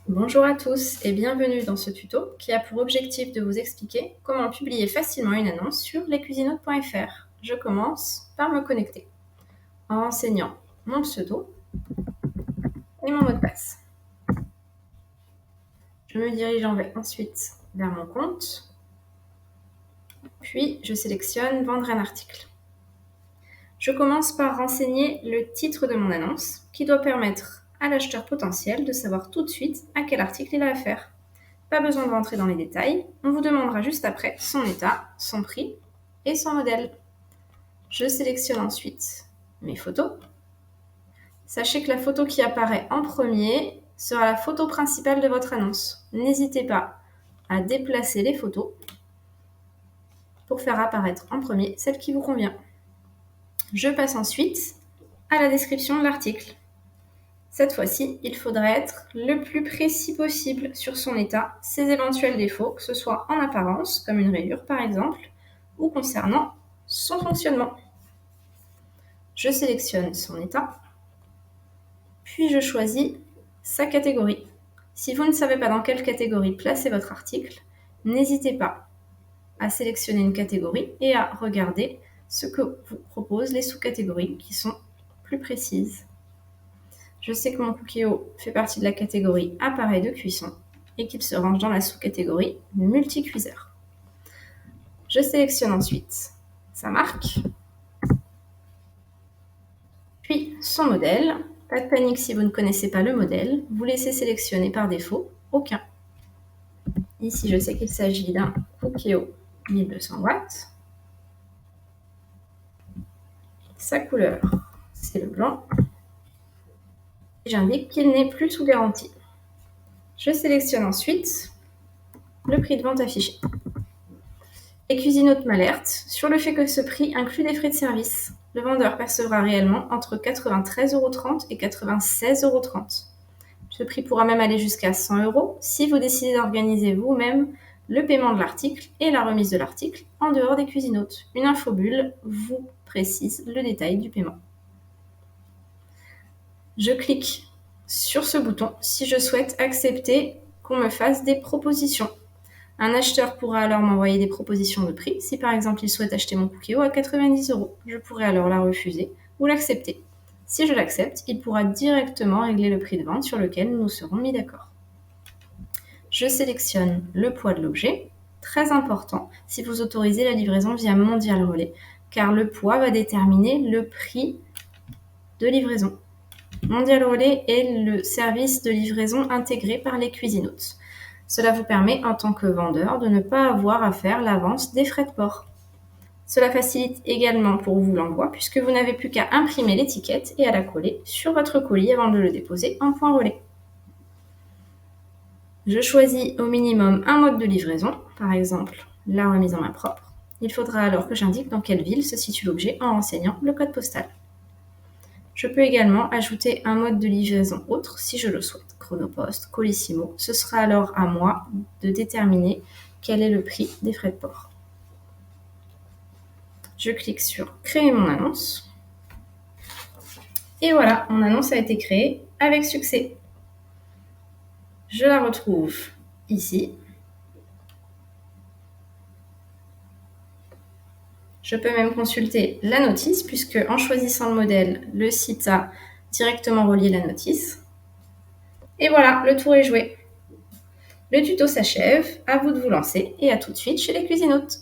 Bonjour à tous et bienvenue dans ce tuto qui a pour objectif de vous expliquer comment publier facilement une annonce sur lescuisinotes.fr. Je commence par me connecter en renseignant mon pseudo et mon mot de passe. Je me dirige ensuite vers mon compte, puis je sélectionne Vendre un article. Je commence par renseigner le titre de mon annonce qui doit permettre à l'acheteur potentiel de savoir tout de suite à quel article il a affaire. Pas besoin de rentrer dans les détails, on vous demandera juste après son état, son prix et son modèle. Je sélectionne ensuite mes photos. Sachez que la photo qui apparaît en premier sera la photo principale de votre annonce. N'hésitez pas à déplacer les photos pour faire apparaître en premier celle qui vous convient. Je passe ensuite à la description de l'article. Cette fois-ci, il faudra être le plus précis possible sur son état, ses éventuels défauts, que ce soit en apparence, comme une rayure par exemple, ou concernant son fonctionnement. Je sélectionne son état, puis je choisis sa catégorie. Si vous ne savez pas dans quelle catégorie placer votre article, n'hésitez pas à sélectionner une catégorie et à regarder ce que vous proposent les sous-catégories qui sont plus précises. Je sais que mon cookéo fait partie de la catégorie appareil de cuisson et qu'il se range dans la sous-catégorie multicuiseur. Je sélectionne ensuite sa marque, puis son modèle. Pas de panique si vous ne connaissez pas le modèle, vous laissez sélectionner par défaut aucun. Ici, je sais qu'il s'agit d'un cookéo 1200 watts. Sa couleur, c'est le blanc. J'indique qu'il n'est plus sous garantie. Je sélectionne ensuite le prix de vente affiché. Et Cuisinotes m'alerte sur le fait que ce prix inclut des frais de service. Le vendeur percevra réellement entre 93,30 € et 96,30 €. Ce prix pourra même aller jusqu'à 100 € si vous décidez d'organiser vous-même le paiement de l'article et la remise de l'article en dehors des Cuisinotes. Une infobulle vous précise le détail du paiement. Je clique sur ce bouton si je souhaite accepter qu'on me fasse des propositions. Un acheteur pourra alors m'envoyer des propositions de prix. Si par exemple il souhaite acheter mon cookéo à 90 €, je pourrai alors la refuser ou l'accepter. Si je l'accepte, il pourra directement régler le prix de vente sur lequel nous nous serons mis d'accord. Je sélectionne le poids de l'objet, très important si vous autorisez la livraison via Mondial Relais, car le poids va déterminer le prix de livraison. Mondial Relais est le service de livraison intégré par les Cuisinotes. Cela vous permet, en tant que vendeur, de ne pas avoir à faire l'avance des frais de port. Cela facilite également pour vous l'envoi, puisque vous n'avez plus qu'à imprimer l'étiquette et à la coller sur votre colis avant de le déposer en point relais. Je choisis au minimum un mode de livraison, par exemple la remise en main propre. Il faudra alors que j'indique dans quelle ville se situe l'objet en renseignant le code postal. Je peux également ajouter un mode de livraison autre si je le souhaite, Chronopost, Colissimo. Ce sera alors à moi de déterminer quel est le prix des frais de port. Je clique sur créer mon annonce. Et voilà, mon annonce a été créée avec succès. Je la retrouve ici. Je peux même consulter la notice puisque en choisissant le modèle, le site a directement relié la notice. Et voilà, le tour est joué. Le tuto s'achève, à vous de vous lancer et à tout de suite chez les Cuisinotes.